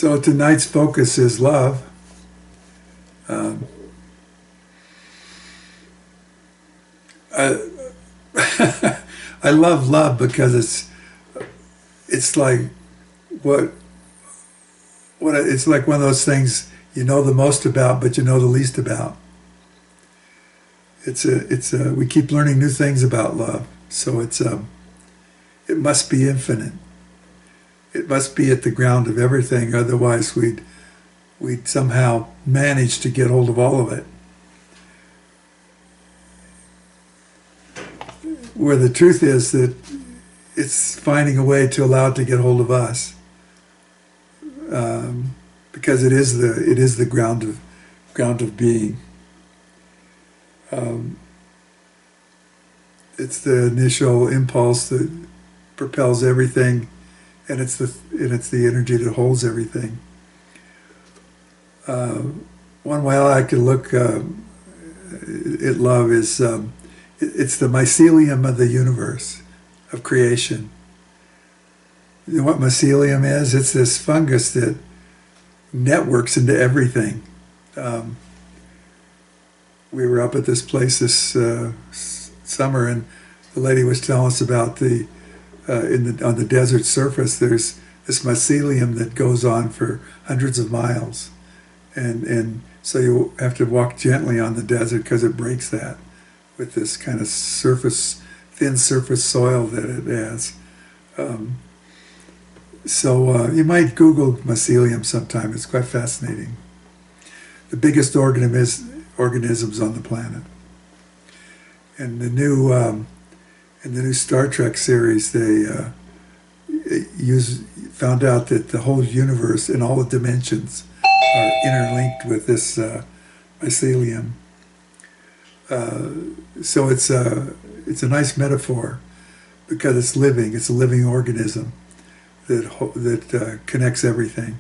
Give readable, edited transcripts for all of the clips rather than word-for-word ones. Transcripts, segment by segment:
So tonight's focus is love. Um, I, I love love because it's like what it's like one of those things you know the most about, but you know the least about. We keep learning new things about love, so it must be infinite. It must be at the ground of everything. Otherwise, we'd somehow manage to get hold of all of it. Where the truth is that it's finding a way to allow it to get hold of us, because it is the ground of being. It's the initial impulse that propels everything, and it's the energy that holds everything. One way I could look at love is it's the mycelium of the universe, of creation. You know what mycelium is? It's this fungus that networks into everything. We were up at this place this summer, and the lady was telling us about on the desert surface. There's this mycelium that goes on for hundreds of miles, and so you have to walk gently on the desert because it breaks that with this kind of thin surface soil that it has. So you might Google mycelium sometime. It's quite fascinating. The biggest organisms on the planet. And the new Star Trek series, they found out that the whole universe and all the dimensions are interlinked with this mycelium. So it's a nice metaphor because it's living. It's a living organism that connects everything.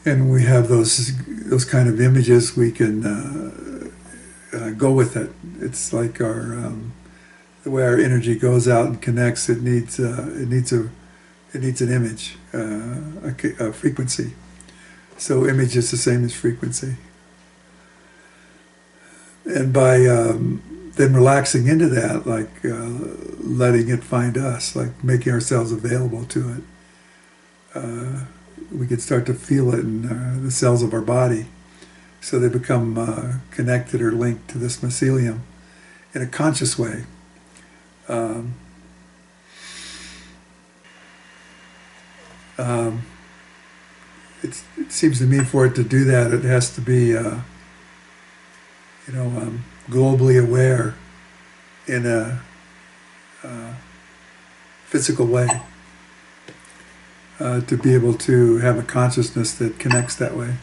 And we have those kind of images. We can go with it. It's like the way our energy goes out and connects. It needs an image, a frequency. So image is the same as frequency. And by then relaxing into that, like letting it find us, like making ourselves available to it, we can start to feel it in the cells of our body. So they become connected or linked to this mycelium in a conscious way. It seems to me for it to do that, it has to be globally aware in a physical way, to be able to have a consciousness that connects that way.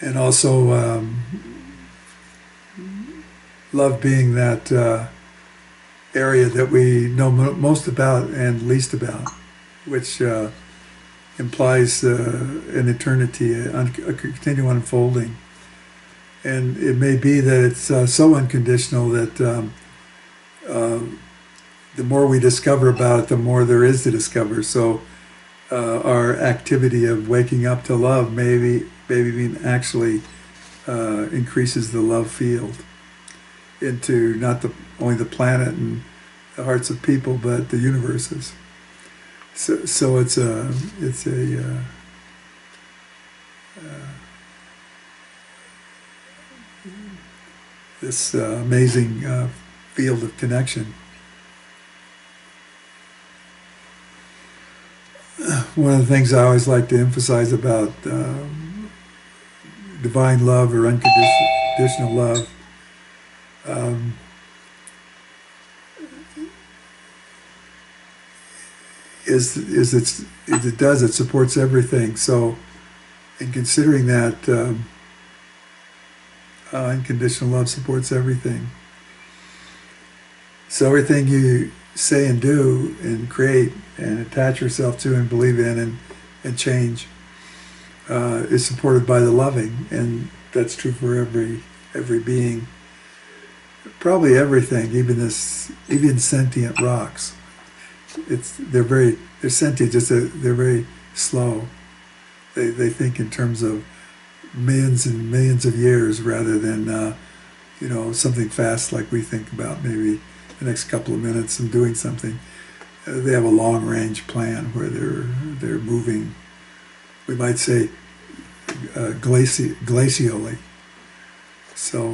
And also love being that area that we know most about and least about, which implies an eternity, a continual unfolding. And it may be that it's so unconditional that the more we discover about it, the more there is to discover. So our activity of waking up to love maybe actually increases the love field into not only the planet and the hearts of people, but the universes. So it's this amazing field of connection. One of the things I always like to emphasize about divine love or unconditional love is it supports everything. So in considering that unconditional love supports everything. So everything you say and do and create and attach yourself to and believe in and change is supported by the loving, and that's true for every being. Probably everything, even sentient rocks. They're sentient, just they're very slow. They think in terms of millions and millions of years rather than something fast like we think about maybe the next couple of minutes and doing something. They have a long range plan where they're moving. We might say glacially. So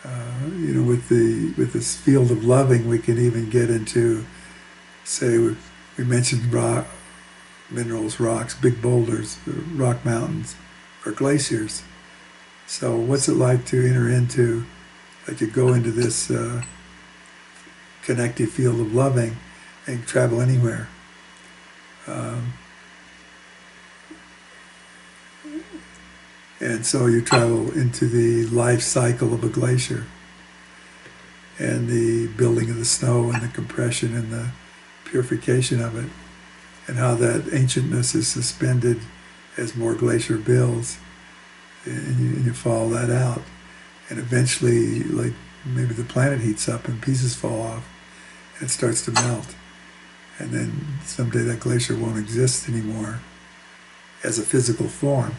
with this field of loving, we can even get into, say, we mentioned rock, minerals, rocks, big boulders, rock mountains, or glaciers. So what's it like to enter into, like to go into this connective field of loving and travel anywhere? And so you travel into the life cycle of a glacier and the building of the snow and the compression and the purification of it, and how that ancientness is suspended as more glacier builds, and you follow that out, and eventually, like, maybe the planet heats up and pieces fall off and it starts to melt, and then someday that glacier won't exist anymore as a physical form,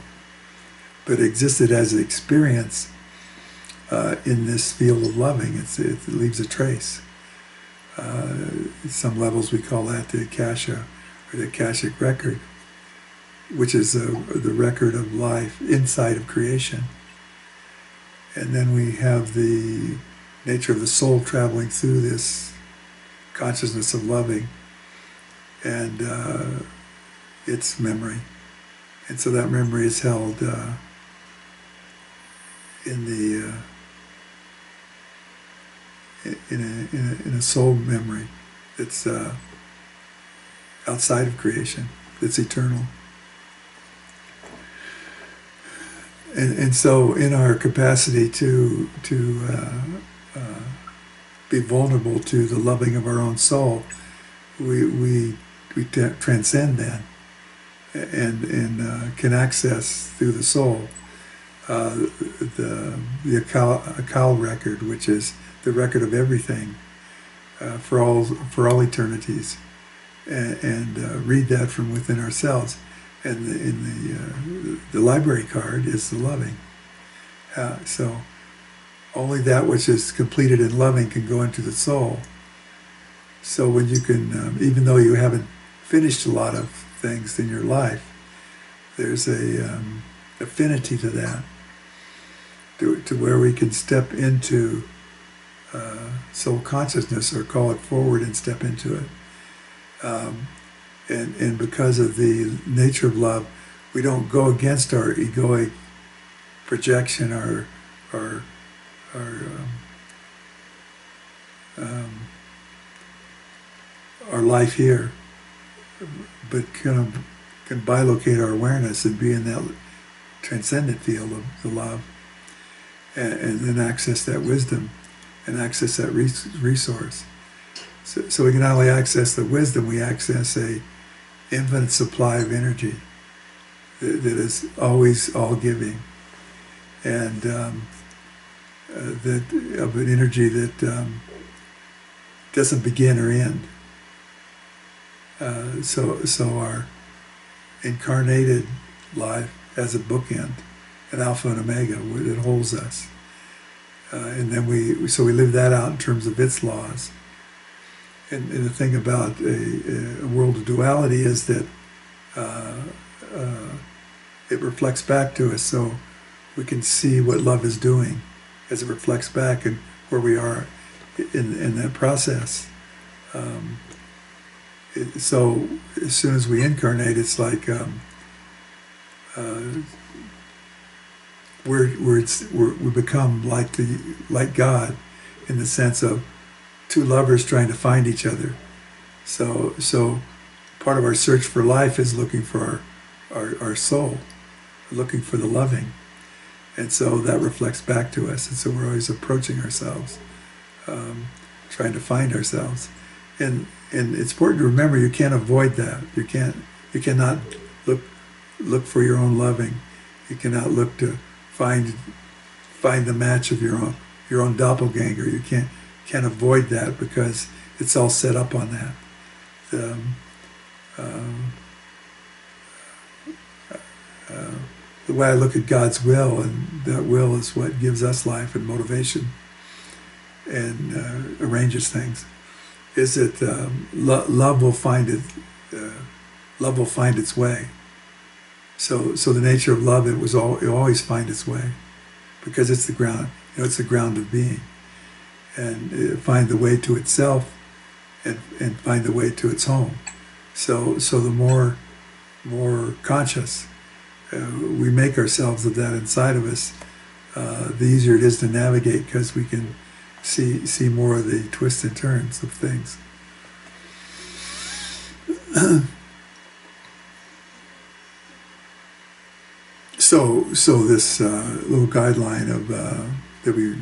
but existed as an experience in this field of loving. It leaves a trace. At some levels we call that the Akasha, or the Akashic record, which is the record of life inside of creation. And then we have the nature of the soul traveling through this consciousness of loving and its memory. And so that memory is held in a soul memory that's outside of creation, that's eternal. And so in our capacity to be vulnerable to the loving of our own soul, we transcend that and can access through the soul the Akal record, which is the record of everything for all eternities, and read that from within ourselves. And in the library card is the loving. So only that which is completed in loving can go into the soul. So when you can, even though you haven't finished a lot of things in your life, there's a affinity to that, to where we can step into soul consciousness, or call it forward and step into it. And because of the nature of love, we don't go against our egoic projection, our life here, but can bilocate our awareness and be in that transcendent field of the love, and then access that wisdom and access that resource. So we can not only access the wisdom, we access a infinite supply of energy that is always all-giving, and that of an energy that doesn't begin or end. So our incarnated life has a bookend, an alpha and omega, that holds us, and then we live that out in terms of its laws. And the thing about a world of duality is that it reflects back to us, so we can see what love is doing as it reflects back and where we are in that process. So as soon as we incarnate, it's like we become like God, in the sense of two lovers trying to find each other. So part of our search for life is looking for our soul, looking for the loving. And so that reflects back to us. And so we're always approaching ourselves, trying to find ourselves. And it's important to remember, you can't avoid that. You cannot look look for your own loving. You cannot look to find the match of your own doppelganger. You can't avoid that because it's all set up on that. The way I look at God's will, and that will is what gives us life and motivation and arranges things, is that love will find its way. So the nature of love, it always find its way, because it's the ground. It's the ground of being, and it find the way to itself, and find the way to its home. So the more conscious we make ourselves of that inside of us, the easier it is to navigate, because we can see more of the twists and turns of things. So this little guideline of that we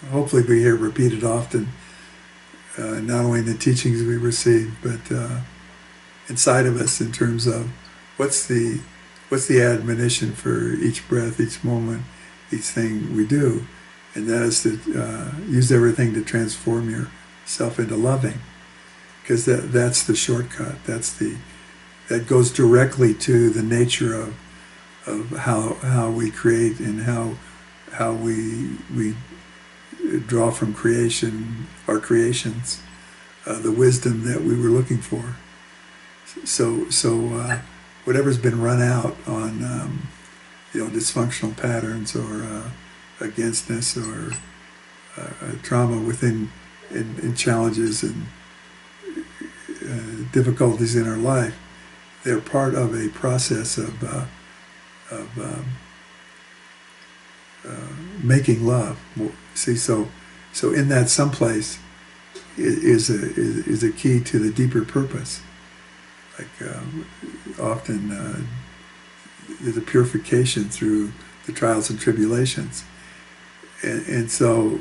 hopefully we hear repeated often, not only in the teachings we receive, but inside of us, in terms of what's the admonition for each breath, each moment, each thing we do, and that is to use everything to transform yourself into loving, because that's the shortcut. That goes directly to the nature of how we create, and how we draw from creation, our creations, the wisdom that we were looking for. So whatever's been run out on dysfunctional patterns, or againstness, or trauma within, in challenges and difficulties in our life, they're part of a process of making love. See, so in that someplace is a key to the deeper purpose. Like often there's a purification through the trials and tribulations, and so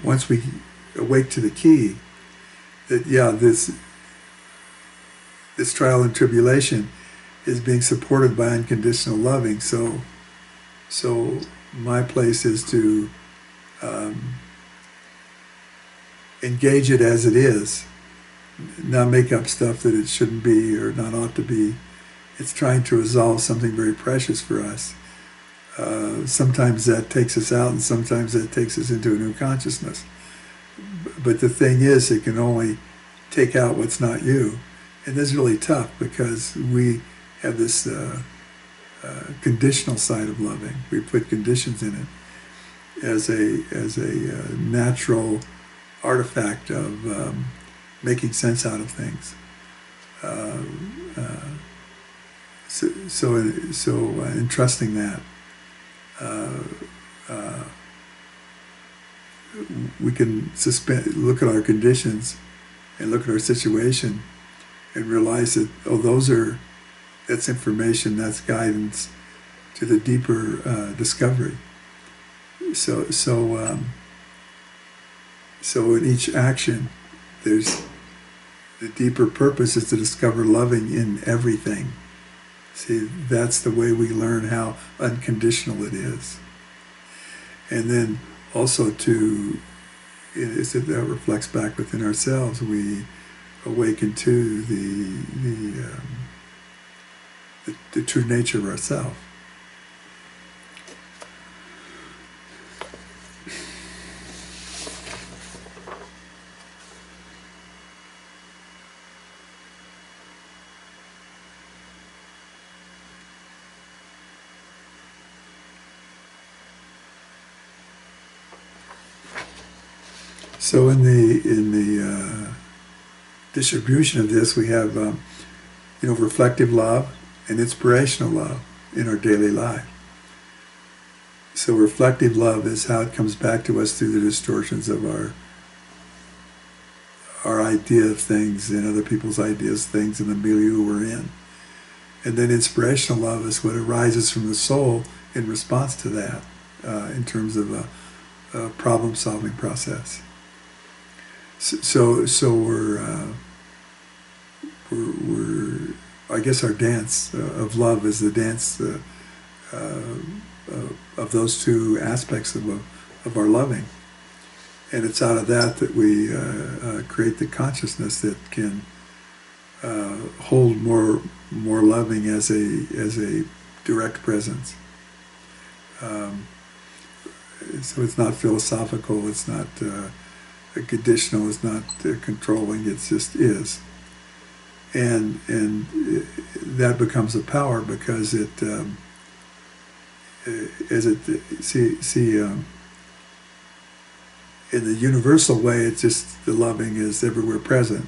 once we awake to the key, that this trial and tribulation is being supported by unconditional loving. So my place is to engage it as it is, not make up stuff that it shouldn't be or not ought to be. It's trying to resolve something very precious for us. Sometimes that takes us out, and sometimes that takes us into a new consciousness. But the thing is, it can only take out what's not you. And that's really tough, because we have this conditional side of loving. We put conditions in it as a natural artifact of making sense out of things. So entrusting that, we can look at our conditions and look at our situation and realize that, that's information, that's guidance to the deeper discovery. So in each action, there's the deeper purpose is to discover loving in everything. See, that's the way we learn how unconditional it is. And then also that reflects back within ourselves. We awaken to the true nature of ourself. So in the distribution of this, we have reflective love and inspirational love in our daily life. So reflective love is how it comes back to us through the distortions of our idea of things and other people's ideas of things and the milieu we're in. And then inspirational love is what arises from the soul in response to that, in terms of a problem-solving process. So we're I guess our dance of love is the dance of those two aspects of our loving. And it's out of that that we create the consciousness that can hold more loving as a direct presence. So it's not philosophical, it's not conditional, it's not controlling, it just is. And that becomes a power because it, in the universal way, it's just the loving is everywhere present.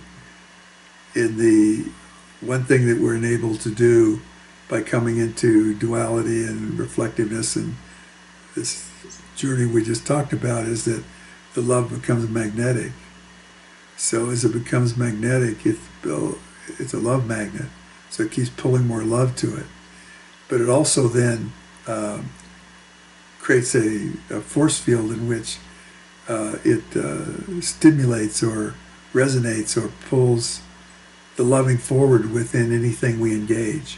In the one thing that we're enabled to do by coming into duality and reflectiveness and this journey we just talked about is that the love becomes magnetic. So as it becomes magnetic, it's a love magnet. So it keeps pulling more love to it. But it also then creates a force field in which it stimulates or resonates or pulls the loving forward within anything we engage.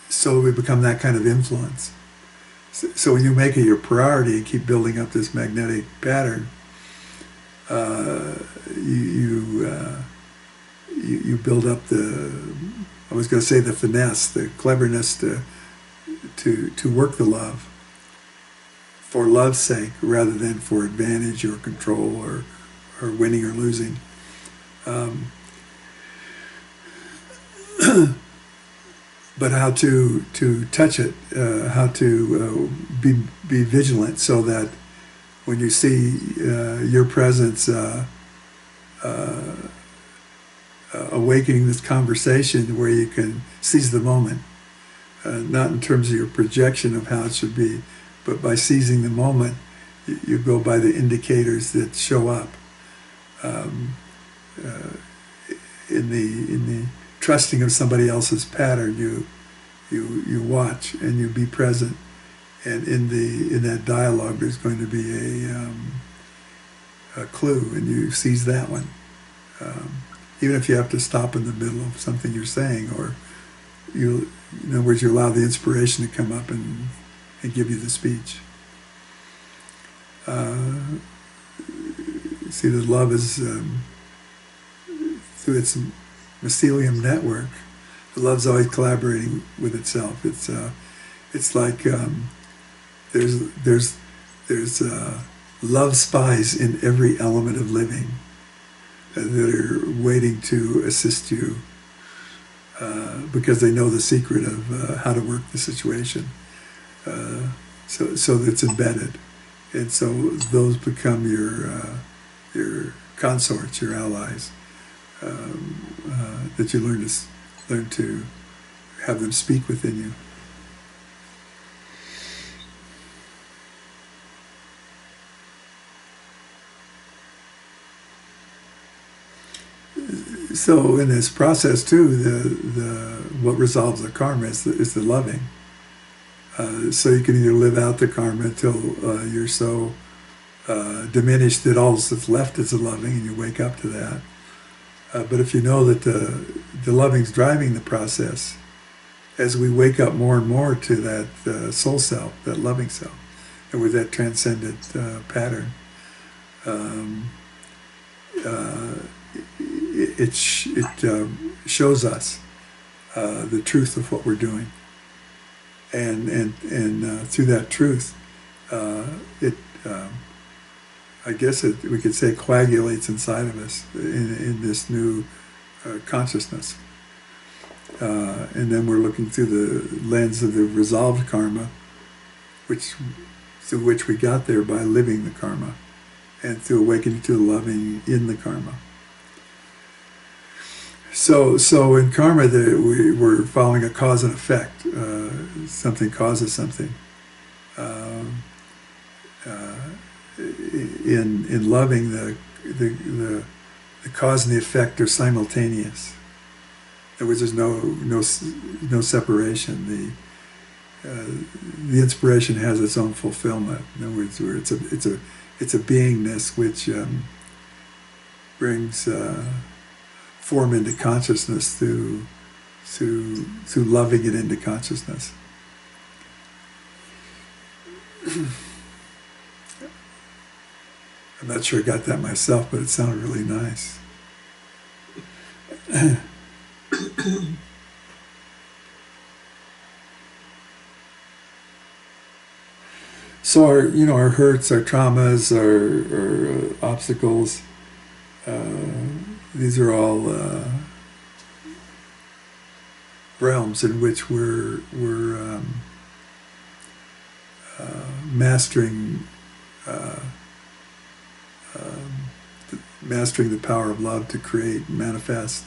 So we become that kind of influence. So when you make it your priority and keep building up this magnetic pattern, you build up I was going to say the finesse, the cleverness to work the love for love's sake rather than for advantage or control or winning or losing. But how to touch it, how to be vigilant so that when you see your presence awakening this conversation where you can seize the moment, not in terms of your projection of how it should be, but by seizing the moment, you go by the indicators that show up in the trusting of somebody else's pattern. You watch and you be present, and in that dialogue there's going to be a clue, and you seize that one. Even if you have to stop in the middle of something you're saying, or in other words, you allow the inspiration to come up and give you the speech. See, that love is through its mycelium network. The love's always collaborating with itself. It's like there's love spies in every element of living that are waiting to assist you because they know the secret of how to work the situation. So it's embedded, and so those become your consorts, your allies, that you learn to have them speak within you. So in this process too, what resolves the karma is the loving. So you can either live out the karma until you're so diminished that all that's left is the loving, and you wake up to that. But if you know that the loving's driving the process, as we wake up more and more to that soul self, that loving self, and with that transcendent pattern, it shows us the truth of what we're doing, and through that truth, I guess we could say coagulates inside of us in this new consciousness. And then we're looking through the lens of the resolved karma, through which we got there by living the karma, and through awakening to the loving in the karma. So in karma, we're following a cause and effect. Something causes something. In loving, the cause and the effect are simultaneous. In other words, there's no separation. The inspiration has its own fulfillment. In other words, it's a beingness which brings form into consciousness through loving it into consciousness. I'm not sure I got that myself, but it sounded really nice. So our hurts, our traumas, our obstacles, these are all realms in which we're mastering mastering the power of love to create, manifest,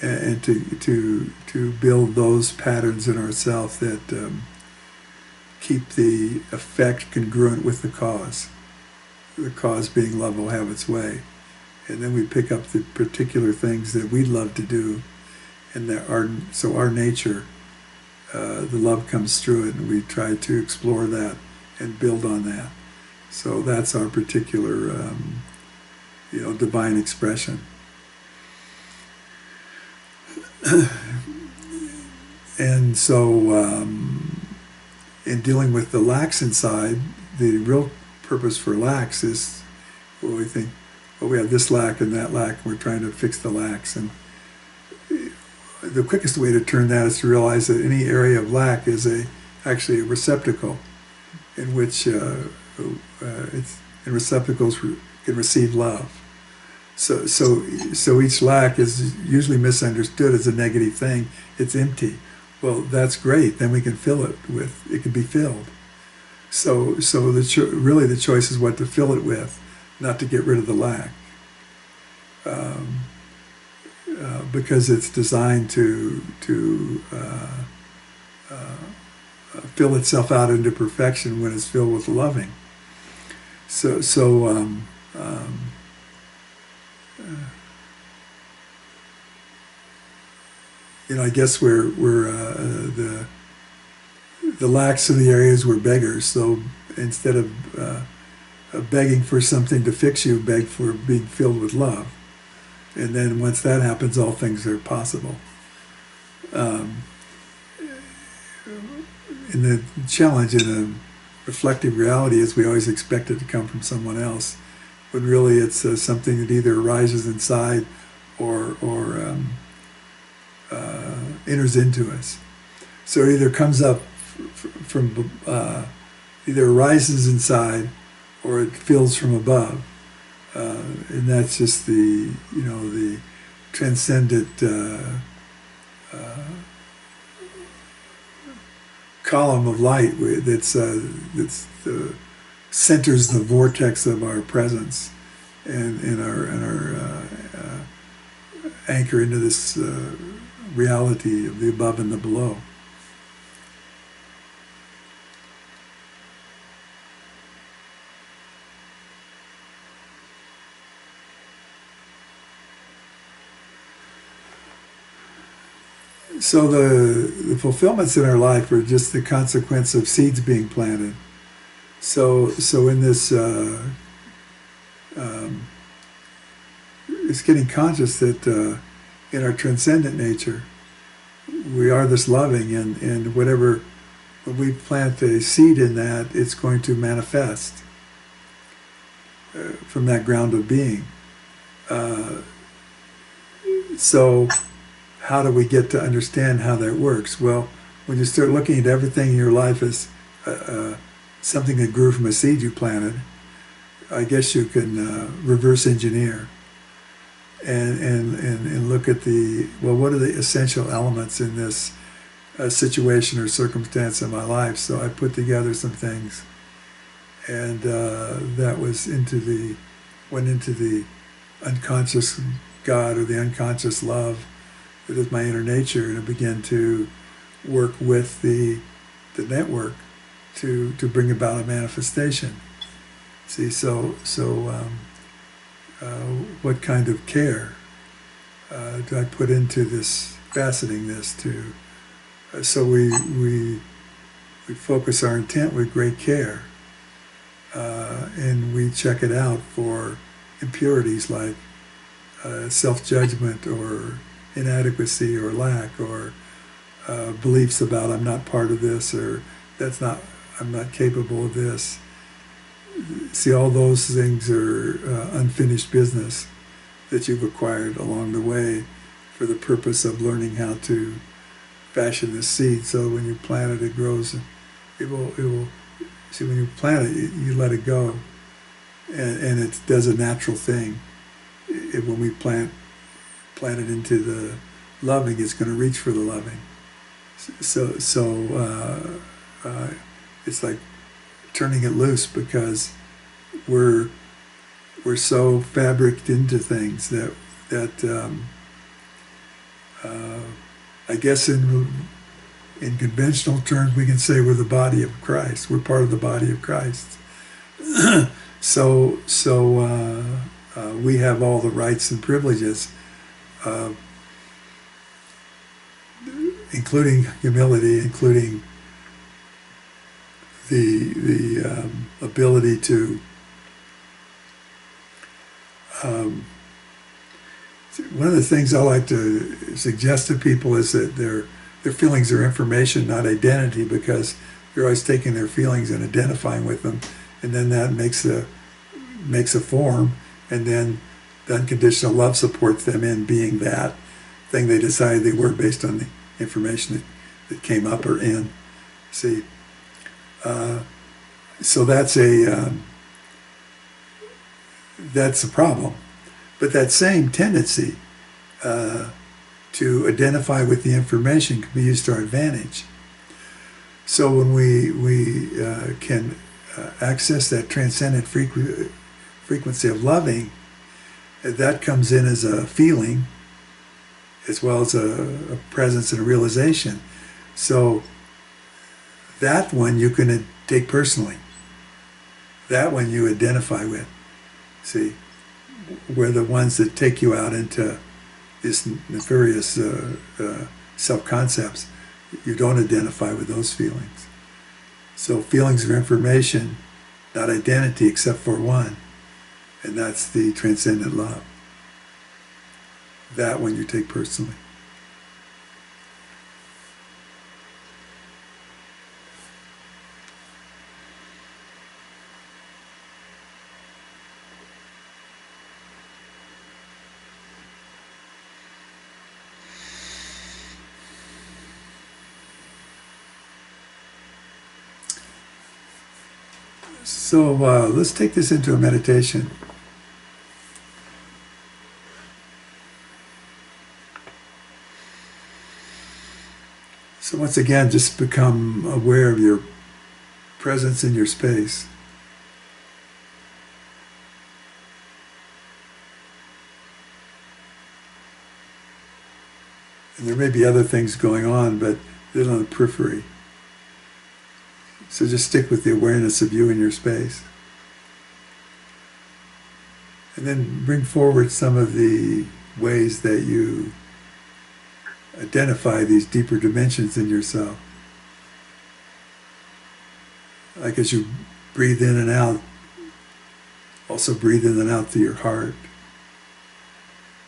and to build those patterns in ourselves that keep the effect congruent with the cause. The cause being love will have its way. And then we pick up the particular things that we love to do, and so our nature, the love comes through it, and we try to explore that and build on that. So that's our particular, divine expression. And so, in dealing with the lacks inside, the real purpose for lacks is, well, we think, well, we have this lack and that lack, and we're trying to fix the lacks. And the quickest way to turn that is to realize that any area of lack is actually a receptacle in which receptacles can receive love. So each lack is usually misunderstood as a negative thing. It's empty. Well, that's great. Then we can fill it with. It can be filled. So really the choice is what to fill it with, not to get rid of the lack, because it's designed to fill itself out into perfection when it's filled with loving. I guess we're the lacks in the areas we're beggars. So instead of begging for something to fix you, beg for being filled with love. And then once that happens, all things are possible. And the challenge in a reflective reality is we always expect it to come from someone else, when really it's something that either arises inside or enters into us. So it either comes up from either arises inside or it fills from above, and that's just the transcendent column of light that's centers the vortex of our presence and our anchor into this reality of the above and the below. So the fulfillments in our life are just the consequence of seeds being planted. So in this, it's getting conscious that in our transcendent nature, we are this loving, and when we plant a seed in that, it's going to manifest from that ground of being. So how do we get to understand how that works? Well, when you start looking at everything in your life as something that grew from a seed you planted, I guess you can reverse engineer and look at what are the essential elements in this situation or circumstance in my life. So I put together some things, and that went into the unconscious God or the unconscious love that is my inner nature, and I began to work with the network to bring about a manifestation. See, what kind of care do I put into this, faceting this to? So we focus our intent with great care, and we check it out for impurities like self-judgment or inadequacy or lack or beliefs about I'm not part of this or that's not I'm not capable of this. See, all those things are unfinished business that you've acquired along the way for the purpose of learning how to fashion the seed. So when you plant it, it grows. It will. See, when you plant it, you let it go, and it does a natural thing. When we plant it into the loving, it's going to reach for the loving. So it's like turning it loose because we're so fabriced into things that I guess in conventional terms we can say we're the body of Christ. We're part of the body of Christ. So we have all the rights and privileges, including humility, including the ability to one of the things I like to suggest to people is that their feelings are information, not identity, because you're always taking their feelings and identifying with them, and then that makes a form, and then the unconditional love supports them in being that thing they decided they were based on the information that came up or in. See, so that's a problem. But that same tendency to identify with the information can be used to our advantage. So when we can access that transcendent frequency of loving, that comes in as a feeling as well as a presence and a realization. So that one you can take personally. That one you identify with. See, we're the ones that take you out into these nefarious self-concepts. You don't identify with those feelings. So feelings are information, not identity, except for one, and that's the transcendent love. That one you take personally. So let's take this into a meditation. So once again, just become aware of your presence in your space. And there may be other things going on, but they're on the periphery. So just stick with the awareness of you in your space. And then bring forward some of the ways that you identify these deeper dimensions in yourself. Like as you breathe in and out, also breathe in and out through your heart.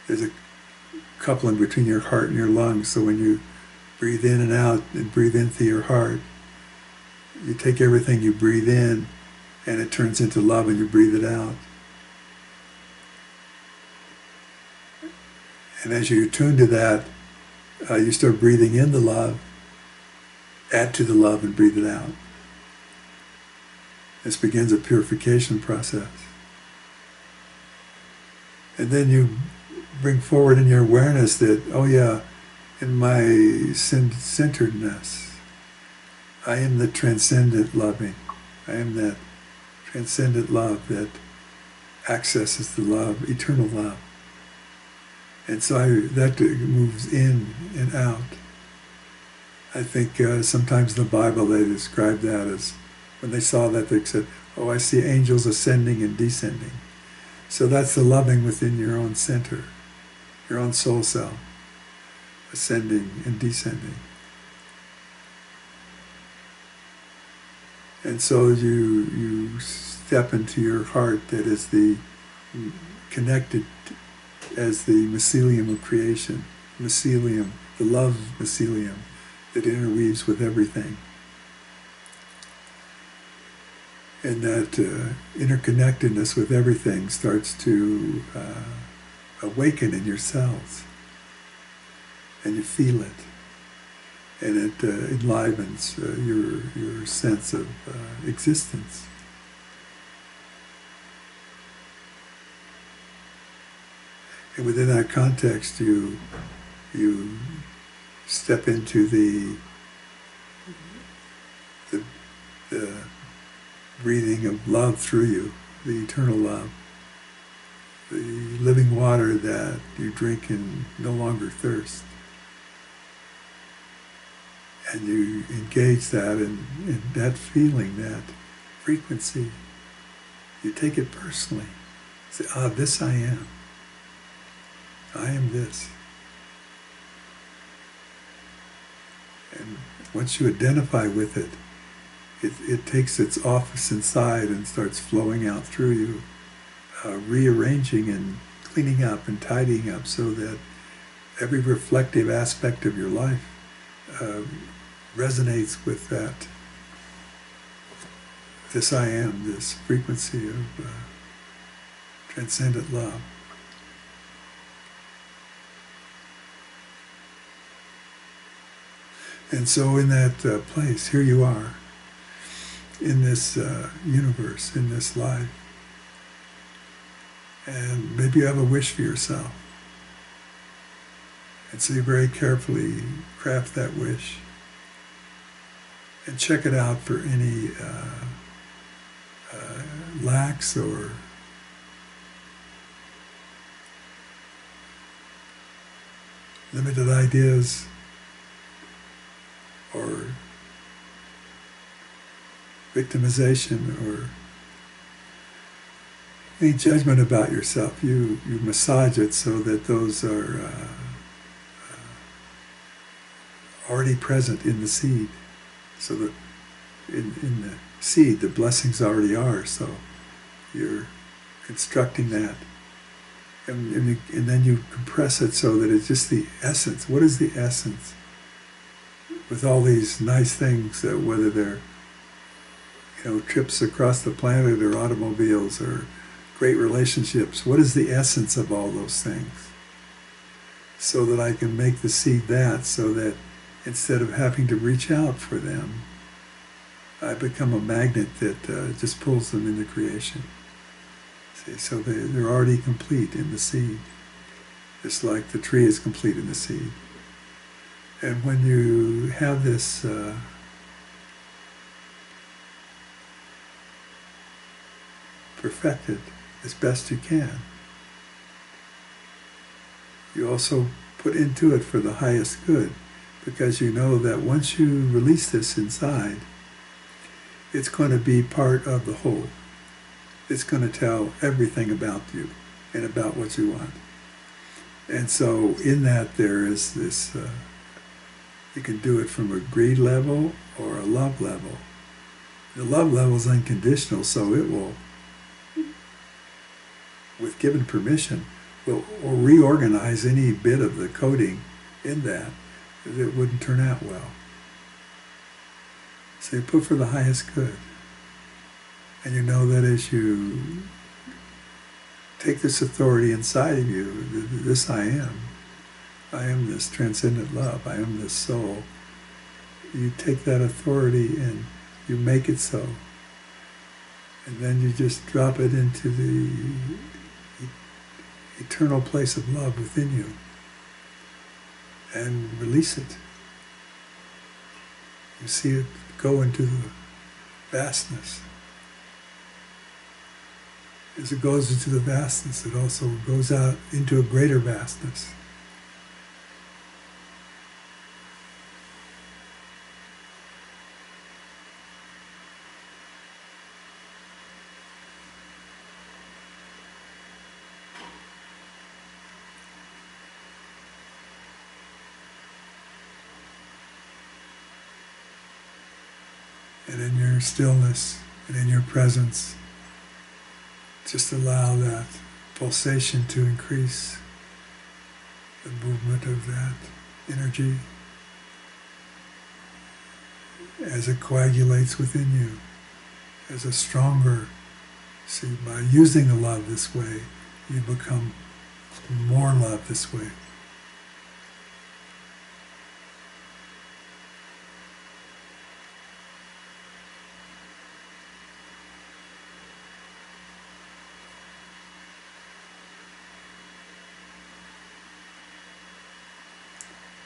There's a coupling between your heart and your lungs, so when you breathe in and out and breathe in through your heart, you take everything you breathe in and it turns into love and you breathe it out. And as you attune to that, you start breathing in the love, add to the love and breathe it out. This begins a purification process. And then you bring forward in your awareness that, oh yeah, in my centeredness, I am the transcendent loving. I am that transcendent love that accesses the love, eternal love. And so that moves in and out. I think sometimes in the Bible they describe that as, when they saw that, they said, oh, I see angels ascending and descending. So that's the loving within your own center, your own soul self, ascending and descending. And so you step into your heart that is the connected as the mycelium of creation, mycelium, the love mycelium that interweaves with everything. And that interconnectedness with everything starts to awaken in your cells. And you feel it. And it enlivens your sense of existence. And within that context, you step into the breathing of love through you, the eternal love, the living water that you drink and no longer thirst. And you engage that and that feeling, that frequency, you take it personally. Say, this I am. I am this. And once you identify with it, it takes its office inside and starts flowing out through you, rearranging and cleaning up and tidying up so that every reflective aspect of your life resonates with that. This I am, this frequency of transcendent love. And so in that place, here you are, in this universe, in this life. And maybe you have a wish for yourself. And so you very carefully craft that wish. And check it out for any lacks or limited ideas or victimization or any judgment about yourself. You massage it so that those are already present in the seed. So that in the seed, the blessings already are. So you're constructing that. And then you compress it so that it's just the essence. What is the essence? With all these nice things, whether they're trips across the planet or automobiles or great relationships, what is the essence of all those things? So that I can make the seed that, so that instead of having to reach out for them, I become a magnet that just pulls them into creation. See, so they're already complete in the seed, just like the tree is complete in the seed. And when you have this perfected as best you can, you also put into it for the highest good, because you know that once you release this inside, it's going to be part of the whole. It's going to tell everything about you and about what you want. And so in that there is this, you can do it from a greed level or a love level. The love level is unconditional, so it will, with given permission, will reorganize any bit of the coding in that wouldn't turn out well. So you put for the highest good. And you know that as you take this authority inside of you, this I am this transcendent love, I am this soul. You take that authority and you make it so. And then you just drop it into the eternal place of love within you and release it. You see it go into the vastness. As it goes into the vastness, it also goes out into a greater vastness. And in your stillness and in your presence, just allow that pulsation to increase the movement of that energy as it coagulates within you as a stronger. See, by using the love this way, you become more love this way.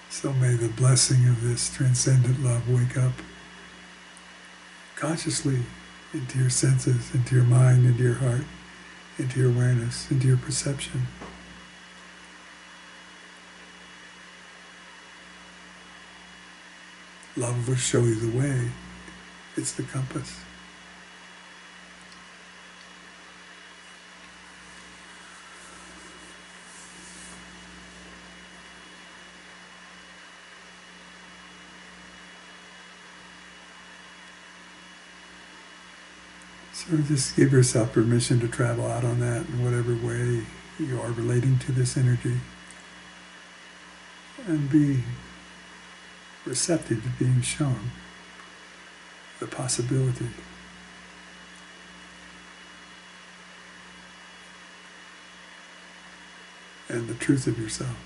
So may the blessing of this transcendent love wake up consciously into your senses, into your mind, into your heart, into your awareness, into your perception. Love will show you the way. It's the compass. So just give yourself permission to travel out on that in whatever way you are relating to this energy. And be receptive to being shown the possibility. And the truth of yourself.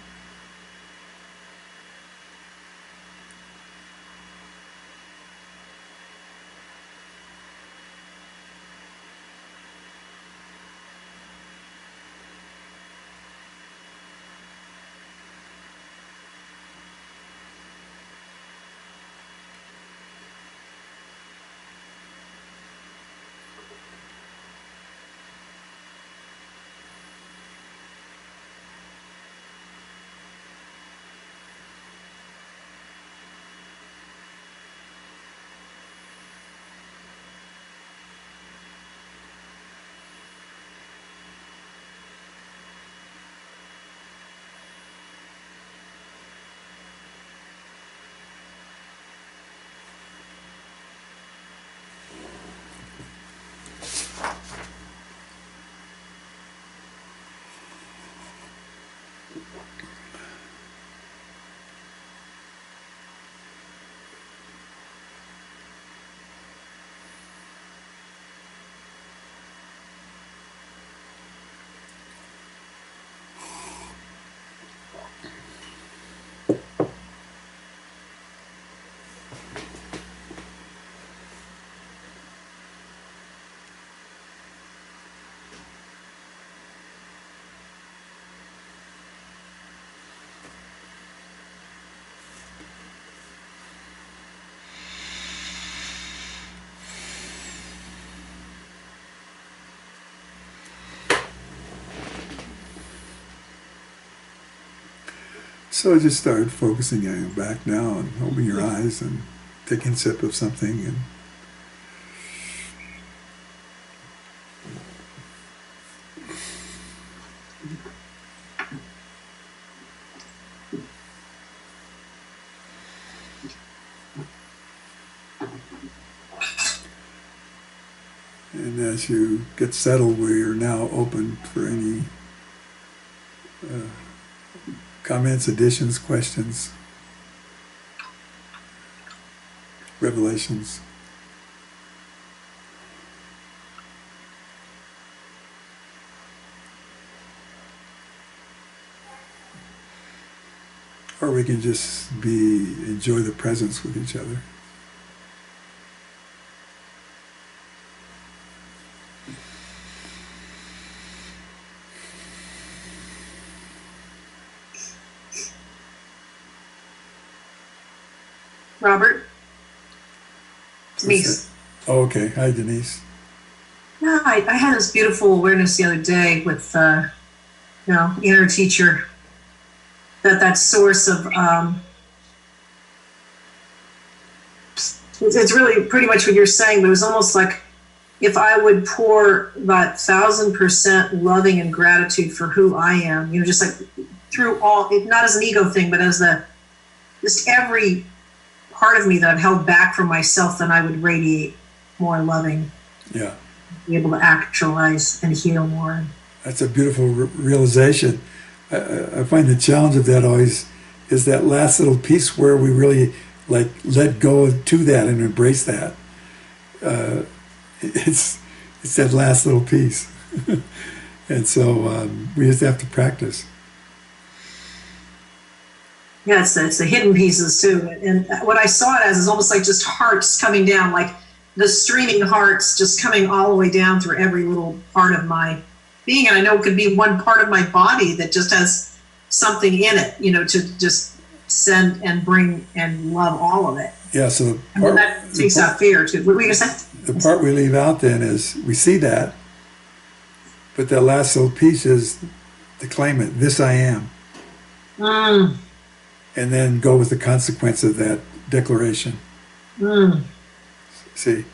So just start focusing on your back now and open your eyes and taking a sip of something. And as you get settled, we are now open for any comments, additions, questions, revelations. Or we can just enjoy the presence with each other. Robert? Denise. Oh, okay. Hi, Denise. No, I had this beautiful awareness the other day with, inner teacher, that source of, it's really pretty much what you're saying, but it was almost like if I would pour that 1,000% loving and gratitude for who I am, just like through all, not as an ego thing, but as just every part of me that I've held back from myself, then I would radiate more loving. Yeah. Be able to actualize and heal more. That's a beautiful realization. I find the challenge of that always is that last little piece where we really like let go to that and embrace that. It's that last little piece, and so we just have to practice. Yeah, it's the hidden pieces too. And what I saw it as is almost like just hearts coming down, like the streaming hearts just coming all the way down through every little part of my being. And I know it could be one part of my body that just has something in it, to just send and bring and love all of it. Yeah, so and that takes out fear too. What were you going to say? The part we leave out then is we see that, but that last little piece is to claim it. This I am. And then go with the consequence of that declaration. See?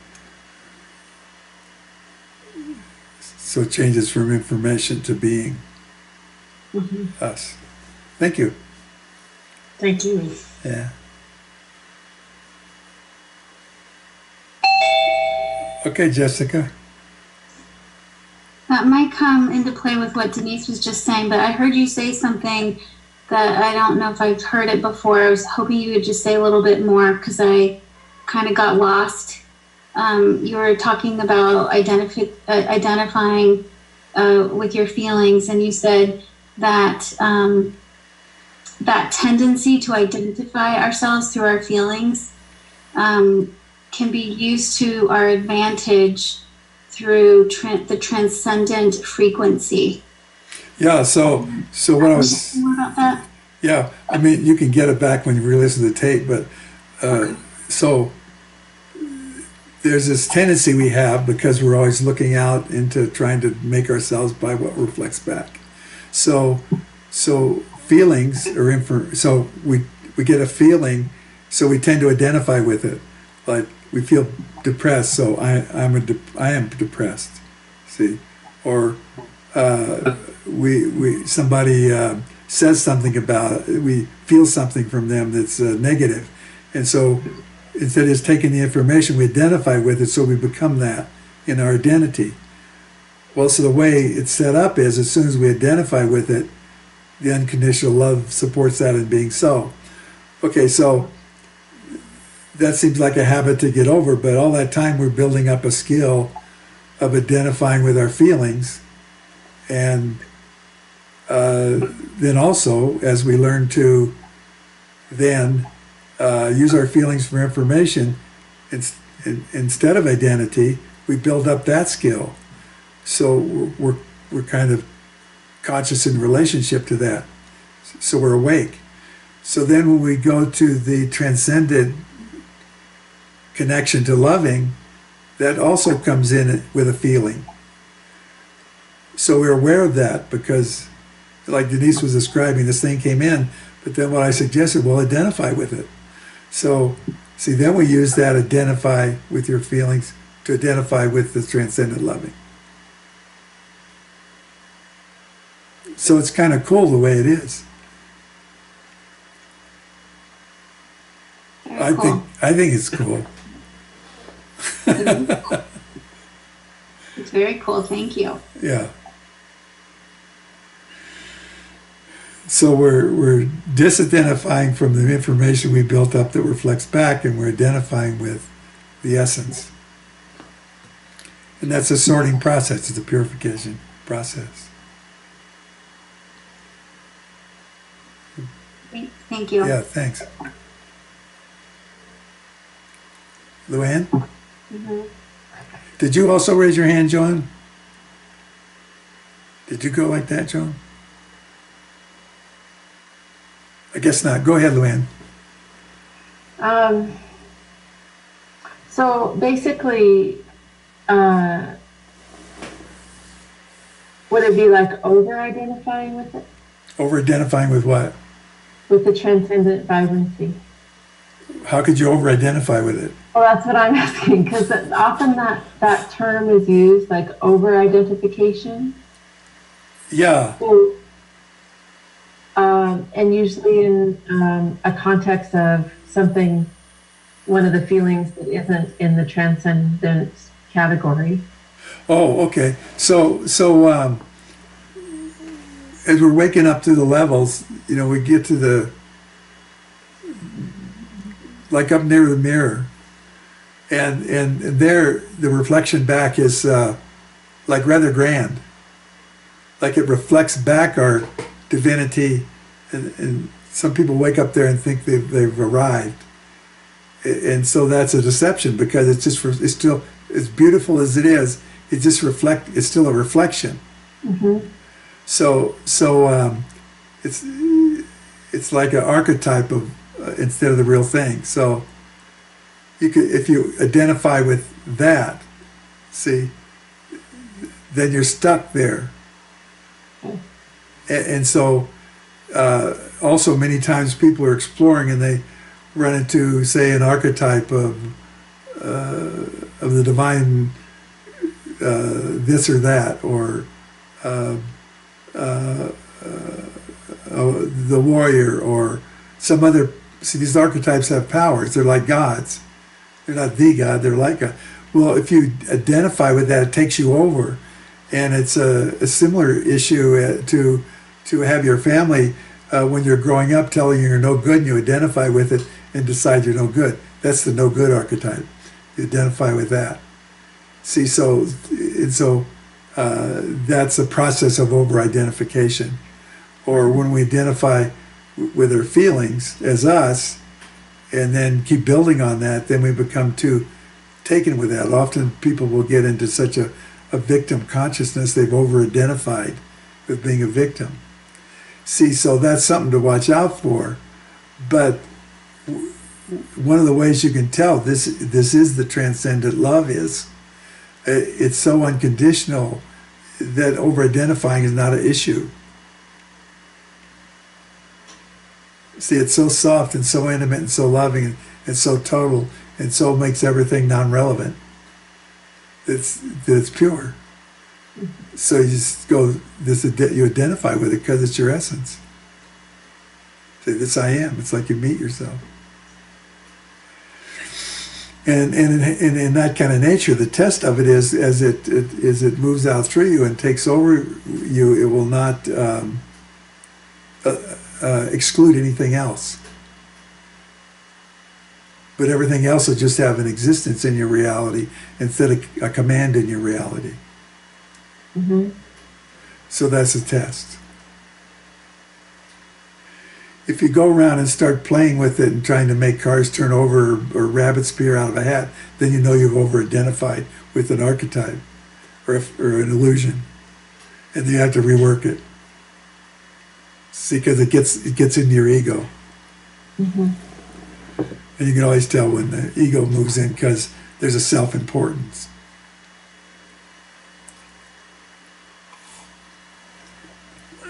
So it changes from information to being us. Thank you. Thank you. Yeah. Okay, Jessica. That might come into play with what Denise was just saying, but I heard you say something that I don't know if I've heard it before. I was hoping you would just say a little bit more because I kind of got lost. You were talking about identifying with your feelings, and you said that that tendency to identify ourselves through our feelings can be used to our advantage through the transcendent frequency. Yeah, so what I was... More about that? Yeah, I mean, you can get it back when you re-listen to the tape, but so there's this tendency we have because we're always looking out into trying to make ourselves by what reflects back. So feelings are so we get a feeling, so we tend to identify with it. Like we feel depressed, so I am depressed. See, or somebody says something about it, we feel something from them that's negative, and so instead of just taking the information, we identify with it, so we become that in our identity. Well, so the way it's set up is, as soon as we identify with it, the unconditional love supports that in being so. Okay, so that seems like a habit to get over, but all that time we're building up a skill of identifying with our feelings. And then also, as we learn to then use our feelings for information instead of identity, we build up that skill. So we're kind of conscious in relationship to that. So we're awake. So then when we go to the transcendent connection to loving, that also comes in with a feeling. So we're aware of that because, like Denise was describing, this thing came in, but then what I suggested, well, identify with it. So, see, then we use that identify with your feelings to identify with the transcendent loving. So it's kind of cool the way it is. Very cool. I think it's cool. It's very cool. Thank you. Yeah. So we're disidentifying from the information we built up that reflects back, and we're identifying with the essence. And that's a sorting process. It's a purification process. Thank you. Yeah, thanks. Luann? Mm-hmm. Did you also raise your hand, Joan? Did you go like that, Joan? I guess not. Go ahead, Luann. So basically, would it be like over-identifying with it? Over-identifying with what? With the transcendent vibrancy. How could you over-identify with it? Well, that's what I'm asking, because often that term is used, like over-identification. Yeah. So, and usually in a context of something, one of the feelings that isn't in the transcendence category. Oh, okay. So as we're waking up through the levels, we get to like up near the mirror, and there the reflection back is like rather grand, like it reflects back our divinity, and some people wake up there and think they've arrived, and so that's a deception, because it's still as beautiful as it is. It's still a reflection. Mm-hmm. So it's like an archetype of instead of the real thing. So if you identify with that, see, then you're stuck there. And so also many times people are exploring and they run into, say, an archetype of the divine, this or that, or the warrior, or some other. See, these archetypes have powers. They're like gods. They're not the God. They're like God. Well, if you identify with that, it takes you over, and it's a similar issue to have your family when you're growing up telling you you're no good, and you identify with it and decide you're no good. That's the no good archetype. You identify with that. See, so that's a process of over-identification. Or when we identify with our feelings as us, and then keep building on that, then we become too taken with that. Often people will get into such a victim consciousness, they've over-identified with being a victim. See, so that's something to watch out for. But one of the ways you can tell this is the transcendent love is, it's so unconditional that over-identifying is not an issue. See, it's so soft and so intimate and so loving and so total, and so makes everything non-relevant. It's pure. So you just go, you identify with it because it's your essence. Say, this I am. It's like you meet yourself. And in that kind of nature, the test of it is as it moves out through you and takes over you, it will not exclude anything else. But everything else will just have an existence in your reality instead of a command in your reality. Mm-hmm. So that's a test. If you go around and start playing with it and trying to make cars turn over or rabbits appear out of a hat, then you know you've over-identified with an archetype or an illusion, and you have to rework it. See, because it gets into your ego. Mm-hmm. And you can always tell when the ego moves in because there's a self-importance.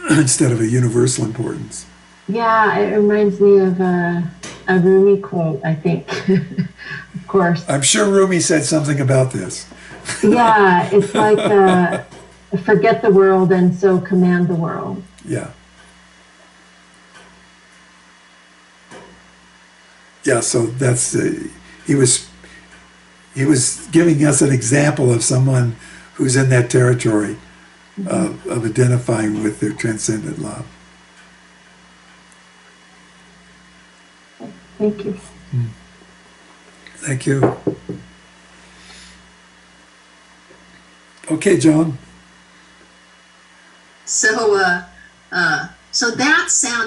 Instead of a universal importance. Yeah, it reminds me of a Rumi quote, I think. Of course. I'm sure Rumi said something about this. Yeah, it's like forget the world and so command the world. Yeah. Yeah, so that's he was giving us an example of someone who's in that territory of identifying with their transcendent love. Thank you. Thank you. Okay, Joan. So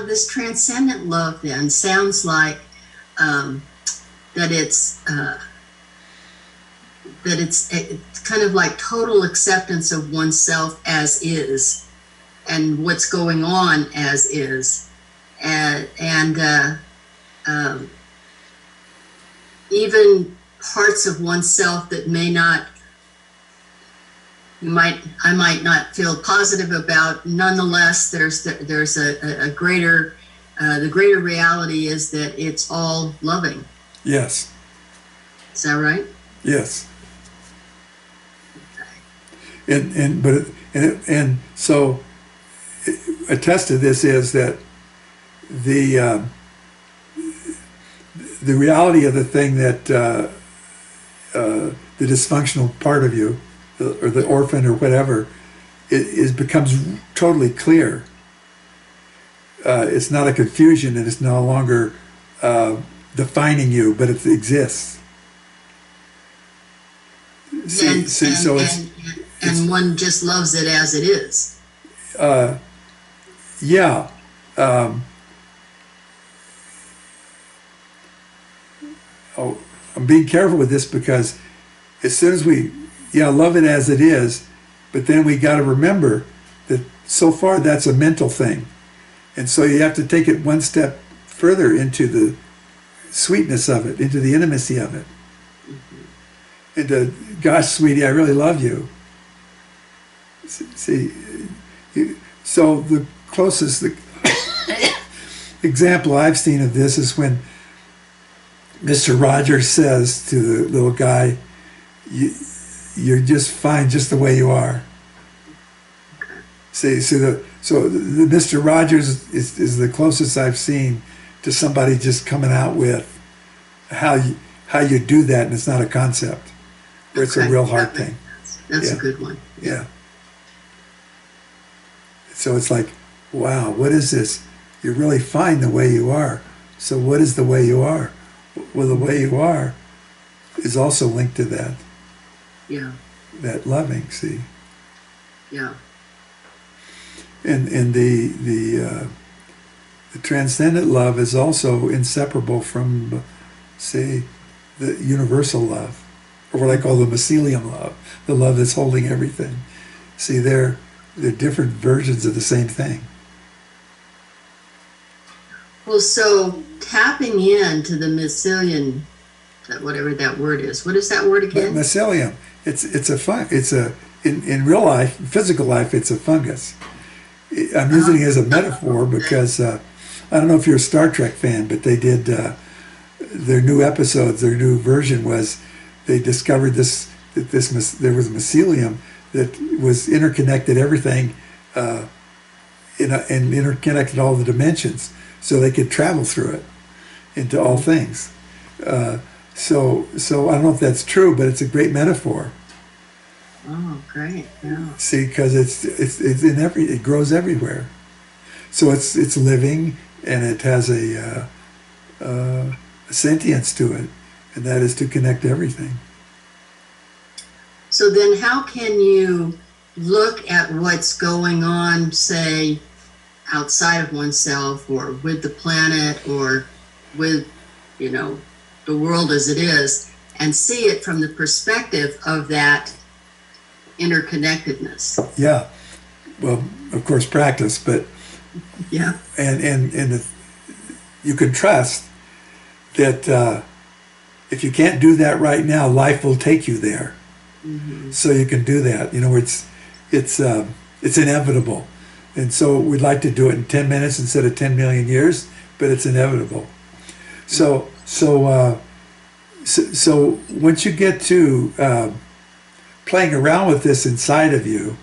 this transcendent love then sounds like that it's kind of like total acceptance of oneself as is, and what's going on as is, and even parts of oneself that I might not feel positive about. Nonetheless, there's a greater, the greater reality is that it's all loving. Yes. Is that right? Yes. And so a test of this is that the reality of the thing that the dysfunctional part of you, or the orphan or whatever, it becomes totally clear it's not a confusion, and it's no longer defining you, but it exists. And one just loves it as it is. Yeah. I'm being careful with this because as soon as we, love it as it is, but then we got to remember that so far that's a mental thing. And so you have to take it one step further into the sweetness of it, into the intimacy of it. Into, gosh, sweetie, I really love you. See, so the closest example I've seen of this is when Mr. Rogers says to the little guy, "You're just fine, just the way you are." See, so the Mr. Rogers is the closest I've seen to somebody just coming out with how you do that, and it's not a concept, where it's a real heart thing. That's a good one. Yeah. So it's like, wow, what is this? You're really fine the way you are. So what is the way you are? Well, the way you are is also linked to that. Yeah. That loving, see. Yeah. And the transcendent love is also inseparable from, say, the universal love, or what I call the mycelium love, the love that's holding everything. See, they're different versions of the same thing. Well, so tapping into the mycelium, whatever that word is. What is that word again? Mycelium. In real life, physical life, it's a fungus. I'm using it as a metaphor because I don't know if you're a Star Trek fan, but they did their new episodes. Their new version was they discovered there was a mycelium that was interconnected everything and interconnected all the dimensions, so they could travel through it into all things. So I don't know if that's true, but it's a great metaphor. Oh, great! Yeah. See, because it's it grows everywhere. So it's living, and it has a sentience to it, and that is to connect everything. So then how can you look at what's going on, say, outside of oneself or with the planet or with, the world as it is, and see it from the perspective of that interconnectedness? Yeah. Well, of course, practice, but yeah. And you can trust that if you can't do that right now, life will take you there. Mm-hmm. So you can do that. It's inevitable, and so we'd like to do it in 10 minutes instead of 10 million years, but it's inevitable. So once you get to playing around with this inside of you,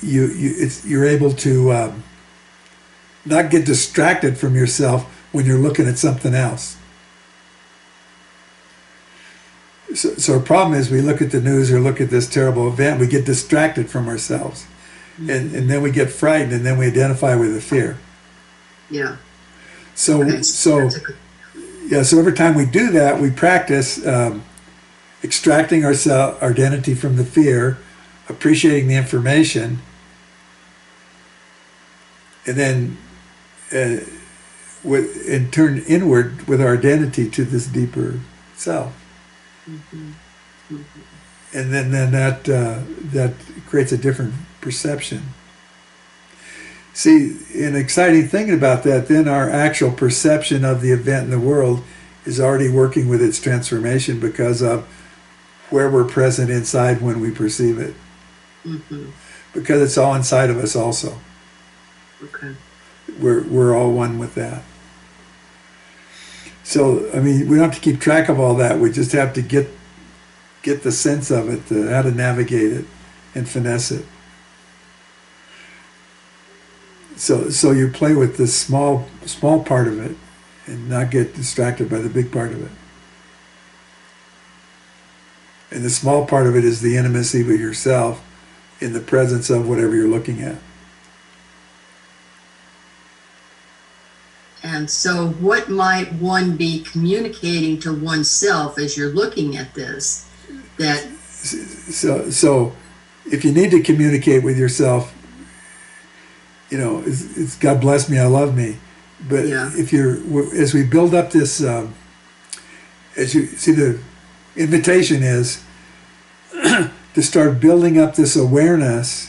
you're able to not get distracted from yourself when you're looking at something else. So our problem is we look at the news or look at this terrible event, we get distracted from ourselves. Mm-hmm. And then we get frightened, and then we identify with the fear. Yeah. So every time we do that, we practice extracting our identity from the fear, appreciating the information, and then and turn inward with our identity to this deeper self. Mm-hmm. Mm-hmm. And then that creates a different perception. See, an exciting thing about that, then our actual perception of the event in the world is already working with its transformation because of where we're present inside when we perceive it. Mm-hmm. Because it's all inside of us also. Okay. We're all one with that. So, we don't have to keep track of all that. We just have to get the sense of it, how to navigate it and finesse it. So you play with this small part of it and not get distracted by the big part of it. And the small part of it is the intimacy with yourself in the presence of whatever you're looking at. And so what might one be communicating to oneself as you're looking at this? That So if you need to communicate with yourself, you know, it's God bless me, I love me. But Yeah. if as we build up this, as you see, the invitation is to start building up this awareness,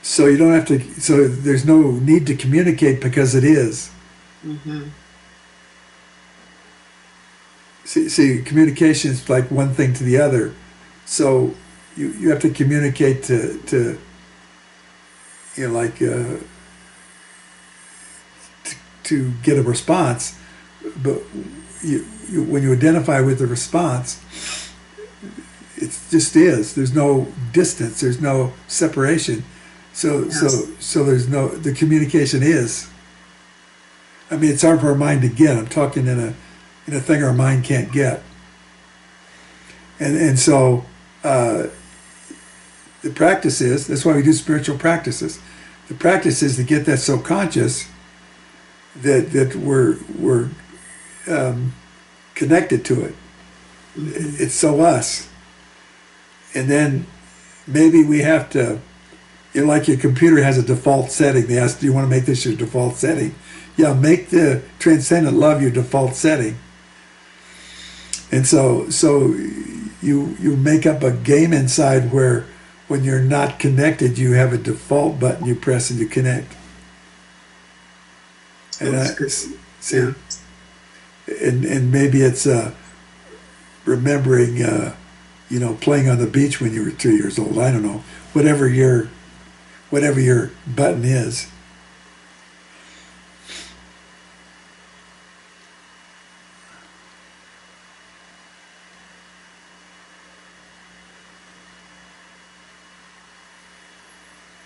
so you don't have to, so there's no need to communicate because it is. mm-hmm. See, communication is like one thing to the other. So you have to communicate to you know, like to get a response. But when you identify with the response, it just is. There's no distance. There's no separation. So there's no, the communication is. I mean, it's hard for our mind to get. I'm talking in a thing our mind can't get. And so the practice is, that's why we do spiritual practices. The practice is to get that so conscious that we're connected to it. Mm-hmm. It's so us. And then maybe we have to, you know, like your computer has a default setting. They ask, do you want to make this your default setting? Yeah, make the transcendent love your default setting. And so you make up a game inside where when you're not connected, you have a default button you press and you connect. And see, Yeah. and maybe it's remembering, you know, playing on the beach when you were 2 years old. I don't know, whatever your button is.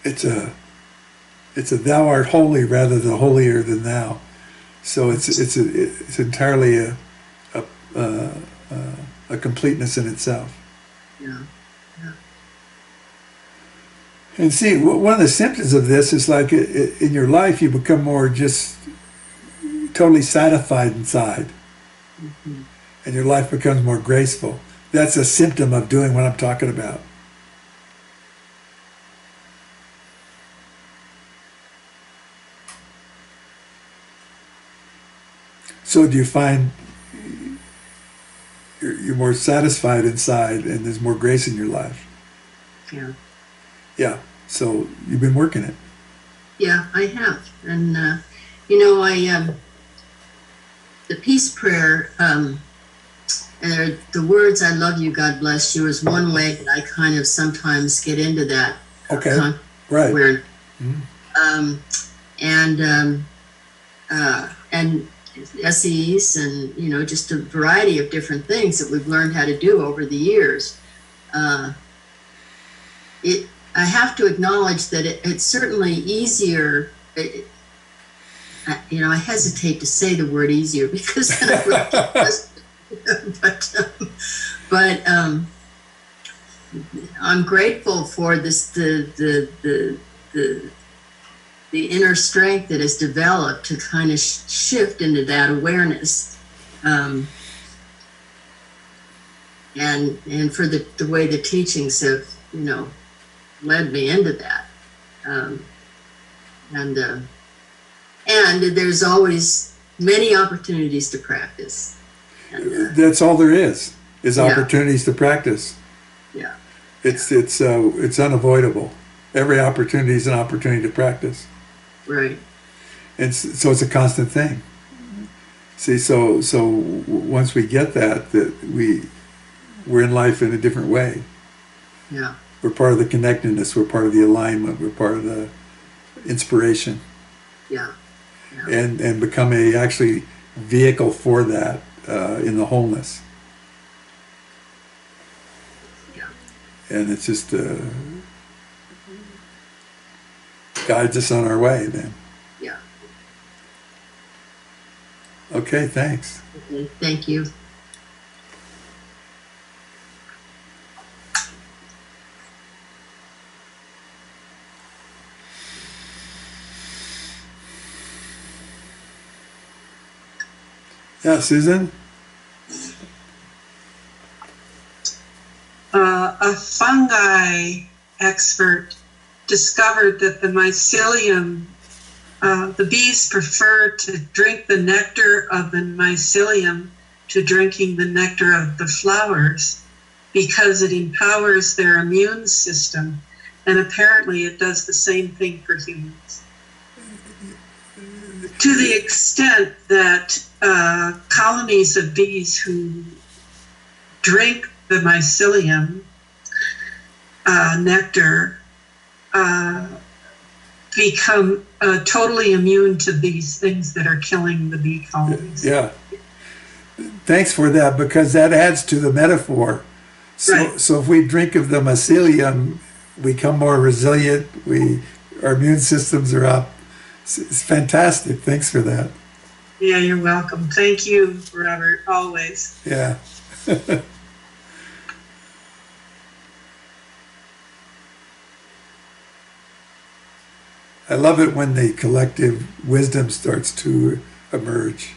It's a thou art holy rather than holier than thou. So it's entirely a completeness in itself. Yeah. And see, one of the symptoms of this is like in your life you become more just totally satisfied inside, Mm-hmm. and your life becomes more graceful. That's a symptom of doing what I'm talking about. So do you find you're more satisfied inside and there's more grace in your life? Yeah. Yeah. So you've been working it. Yeah, I have. And, you know, the peace prayer, and the words, I love you, God bless you, is one way that I kind of sometimes get into that. Okay. Right. Where, Mm-hmm. and SEs and, you know, just a variety of different things that we've learned how to do over the years. I have to acknowledge that it's certainly easier. You know, I hesitate to say the word easier because but I'm grateful for this the inner strength that has developed to kind of shift into that awareness, and for the way the teachings have, you know, led me into that, and there's always many opportunities to practice. And, That's all there is Yeah. opportunities to practice. yeah, It's unavoidable. Every opportunity is an opportunity to practice. right. So it's a constant thing. See, so once we get that we're in life in a different way. Yeah, We're part of the connectedness. We're part of the alignment. We're part of the inspiration, yeah, and become a actually vehicle for that in the wholeness. yeah. And it's just guides us on our way, then. Yeah. Okay, thanks. Okay, thank you. Yeah, Susan? A fungi expert discovered that the mycelium, the bees prefer to drink the nectar of the mycelium to drinking the nectar of the flowers because it empowers their immune system. And apparently it does the same thing for humans. To the extent that colonies of bees who drink the mycelium nectar become totally immune to these things that are killing the bee colonies. Yeah. Thanks for that, because that adds to the metaphor. Right. So if we drink of the mycelium, we become more resilient. Our immune systems are up. It's fantastic. Thanks for that. Yeah, you're welcome. Thank you, Robert, always. Yeah. I love it when the collective wisdom starts to emerge.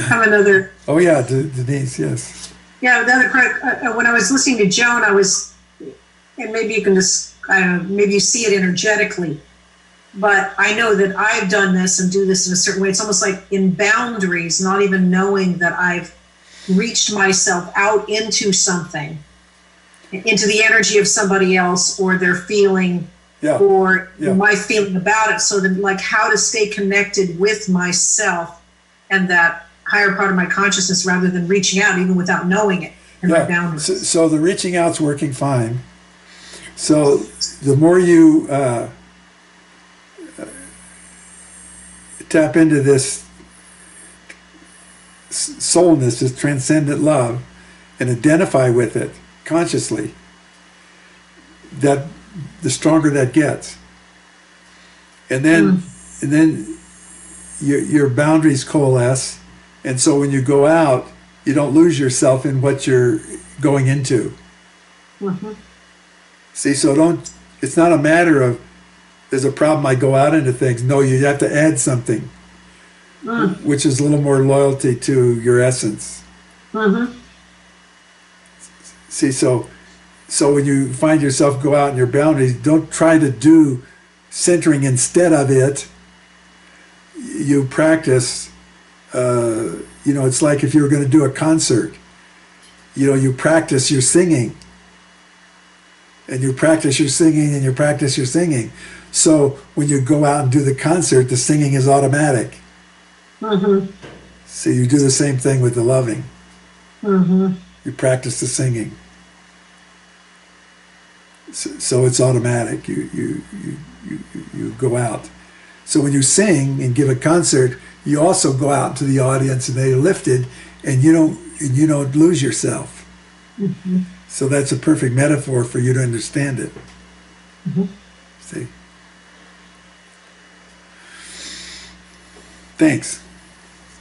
Have another. Oh yeah, Denise, yes. Yeah, the other part, when I was listening to Joan, and maybe you can just, I don't know, maybe you see it energetically, but I know that I've done this and do this in a certain way. It's almost like in boundaries, not even knowing that I've reached myself out into something, into the energy of somebody else or their feeling or my feeling about it. So then, like, how to stay connected with myself and that higher part of my consciousness rather than reaching out even without knowing it and my boundaries. So the reaching out's working fine. So the more you tap into this soulness, this transcendent love, and identify with it consciously, that the stronger that gets. And then your boundaries coalesce, and so when you go out, you don't lose yourself in what you're going into. Mm-hmm. See, so it's not a matter of there's a problem, I go out into things. No, you have to add something, which is a little more loyalty to your essence. Mm-hmm. See, so when you find yourself go out in your boundaries, don't try to do centering instead of it. You practice, it's like if you were going to do a concert, you practice your singing. And you practice your singing and you practice your singing. So when you go out and do the concert, the singing is automatic. Mm-hmm. So you do the same thing with the loving. Mm-hmm. You practice the singing. So it's automatic. You go out. So when you sing and give a concert, you also go out to the audience and they're lifted, and you don't lose yourself. Mm-hmm. So that's a perfect metaphor for you to understand it. Mm-hmm. See? Thanks.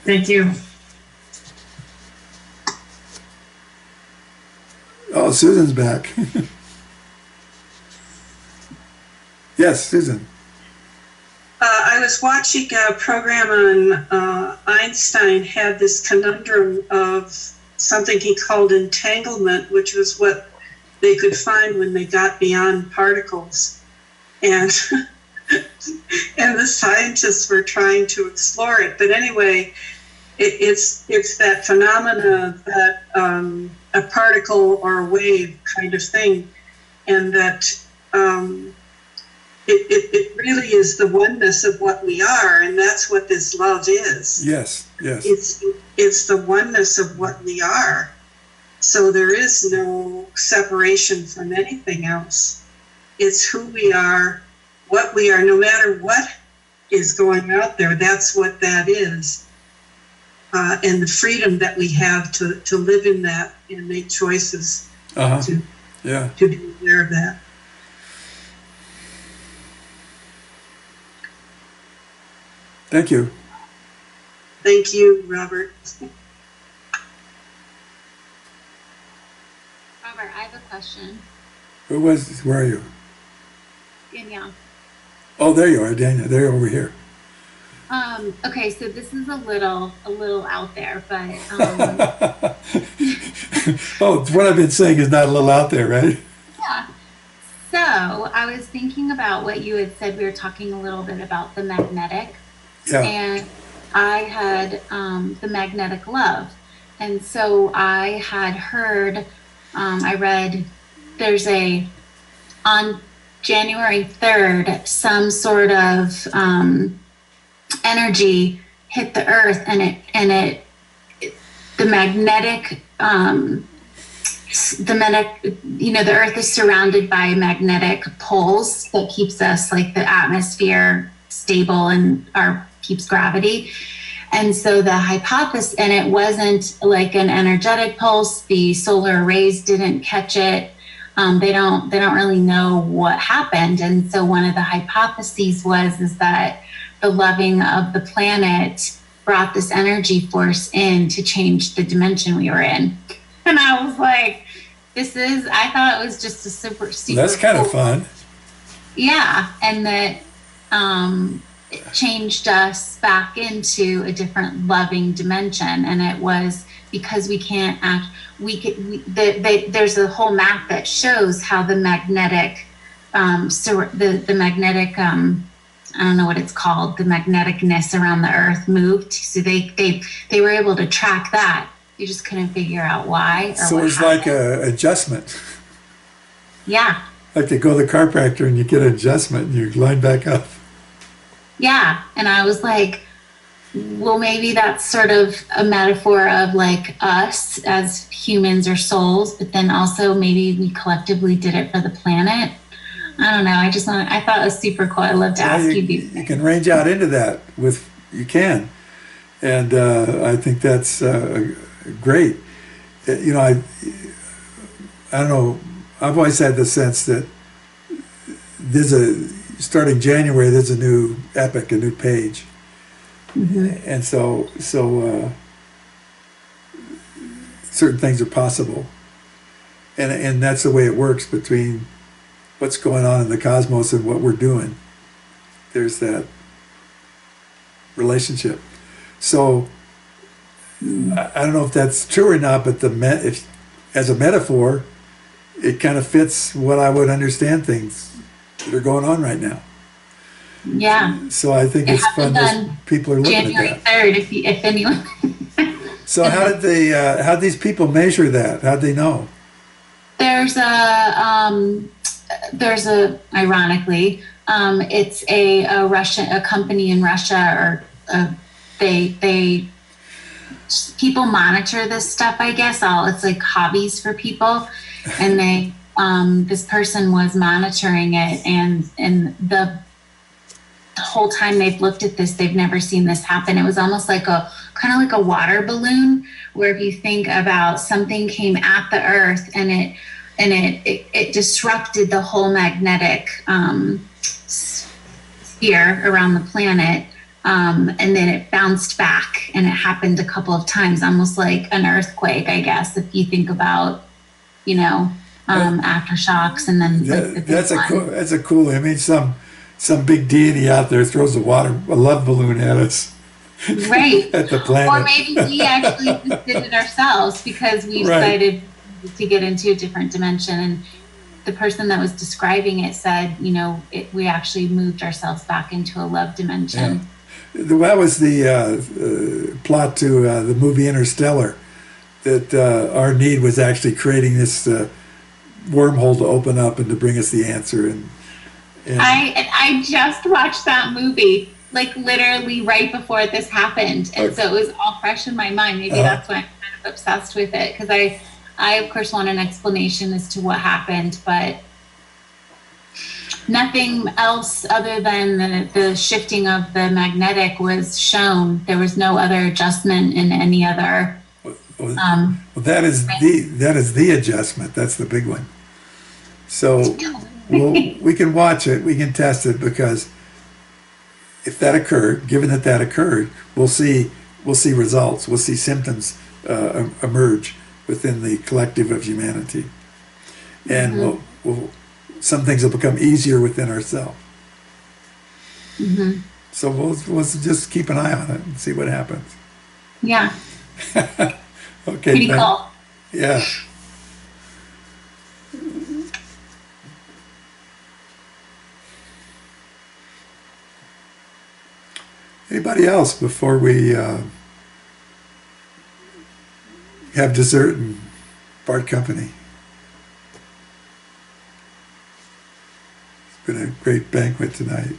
Thank you. Oh, Susan's back. Yes, Susan. I was watching a program on Einstein had this conundrum of something he called entanglement, which was what they could find when they got beyond particles. And and the scientists were trying to explore it. But anyway, it's that phenomena that a particle or a wave kind of thing, and that it really is the oneness of what we are, and that's what this love is. Yes, yes. It's the oneness of what we are. So there is no separation from anything else. It's who we are, what we are, no matter what is going out there, that's what that is. And the freedom that we have to live in that and make choices to be aware of that. Thank you. Thank you, Robert. Robert, I have a question. Where are you? Danielle. Oh, there you are, Daniel. They're over here. Okay, so this is a little out there, but Oh, what I've been saying is not a little out there, right? yeah. So I was thinking about what you had said. We were talking a little bit about the magnetic, Yeah. and I had the magnetic love, and so I had heard, I read, there's a on January 3rd, some sort of energy hit the earth, and the magnetic the earth is surrounded by magnetic poles that keeps us, like, the atmosphere stable and our keeps gravity. And so the hypothesis, and it wasn't like an energetic pulse, the solar arrays didn't catch it. They don't really know what happened. And so one of the hypotheses is that the loving of the planet brought this energy force in to change the dimension we were in. And I was like, I thought it was just a super That's kind cool. of fun. Yeah. And that it changed us back into a different loving dimension. And it was because we can't act, there's a whole map that shows how the magnetic, the magnetic, I don't know what it's called, the magneticness around the earth moved. So they were able to track that. You just couldn't figure out why. So it's like a adjustment. Yeah. Like to go to the chiropractor and you get an adjustment and you line back up. Yeah. And I was like, well, maybe that's sort of a metaphor of, like, us as humans or souls, but then also maybe we collectively did it for the planet. I don't know. I thought it was super cool. I love to ask you these things. You can range out into that you can. And I think that's great. I don't know. I've always had the sense that starting January, there's a new epic, a new page. Mm-hmm. And so certain things are possible. And that's the way it works between what's going on in the cosmos and what we're doing. There's that relationship. So I don't know if that's true or not, but as a metaphor, it kind of fits what I would understand things that are going on right now. Yeah. So I think it's fun that people are looking January at that. 3rd, if anyone. So how'd these people measure that? How'd they know? There's ironically, it's a company in Russia, or people monitor this stuff, I guess. It's like hobbies for people, and this person was monitoring it, and the whole time they've looked at this, they've never seen this happen. It was almost like kind of like a water balloon, where if you think about something came at the earth and it disrupted the whole magnetic sphere around the planet, and then it bounced back, and it happened a couple of times, almost like an earthquake, I guess, if you think about, aftershocks, and then that's a cool image. Some big deity out there throws a love balloon at us. Right. At the planet. Or maybe we actually just did it ourselves because we decided to get into a different dimension. And the person that was describing it said, we actually moved ourselves back into a love dimension. Yeah. That was the plot to the movie Interstellar, that our need was actually creating this wormhole to open up and to bring us the answer. And I just watched that movie, like, literally right before this happened, and so it was all fresh in my mind. Maybe that's why I'm kind of obsessed with it, because I of course want an explanation as to what happened, but nothing else other than the shifting of the magnetic was shown. There was no other adjustment in any other. Well, that is the adjustment. That's the big one. So we can watch it, we can test it, because if that occurred, given that occurred, we'll see results. We'll see symptoms emerge within the collective of humanity, and some things will become easier within ourselves. Mm-hmm. So we'll just keep an eye on it and see what happens. Yeah, Okay. pretty cool. Yeah. Anybody else before we have dessert and part company? It's been a great banquet tonight.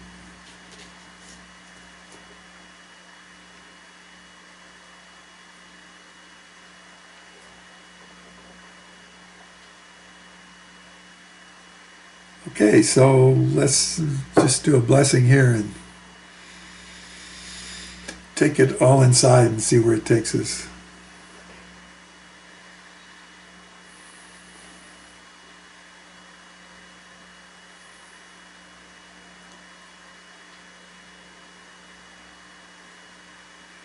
Okay, so let's just do a blessing here and take it all inside and see where it takes us.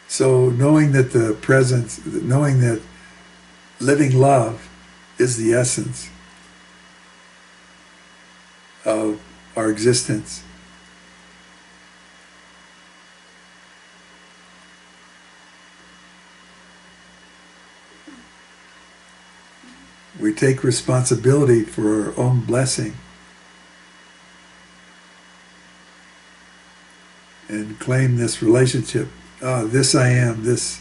So knowing that the presence, knowing that living love is the essence of our existence. We take responsibility for our own blessing and claim this relationship. This I am, this,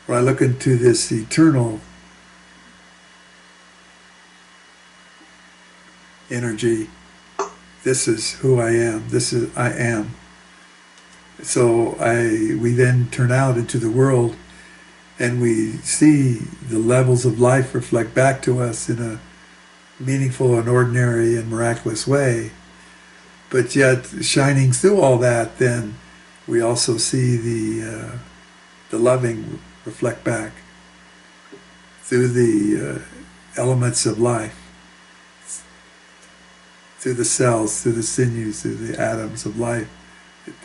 or I look into this eternal energy. This is who I am. This is I am. So we then turn out into the world and we see the levels of life reflect back to us in a meaningful and ordinary and miraculous way. But yet, shining through all that, then we also see the loving reflect back through the elements of life, through the cells, through the sinews, through the atoms of life.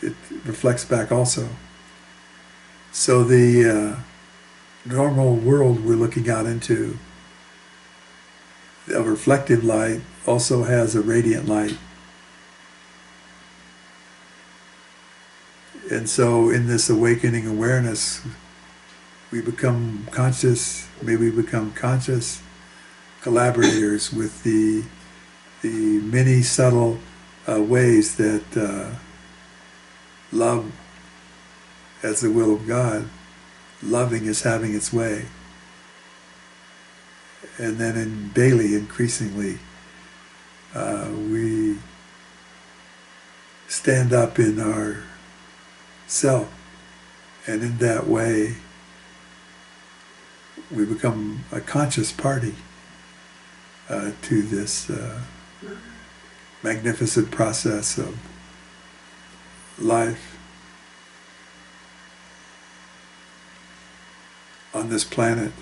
It reflects back also. So the normal world we're looking out into, a reflective light, also has a radiant light. And so in this awakening awareness, we become conscious, maybe we become conscious collaborators with the many subtle ways that love as the will of God, loving is having its way. And then daily, increasingly, we stand up in our self, and in that way we become a conscious party to this magnificent process of life on this planet.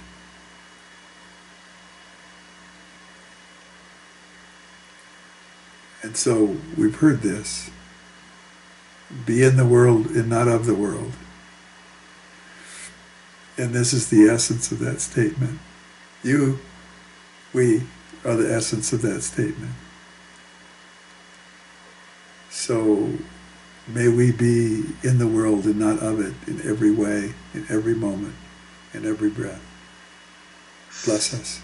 And so we've heard this. Be in the world and not of the world. And this is the essence of that statement. We are the essence of that statement. So may we be in the world and not of it in every way, in every moment, in every breath. Bless us.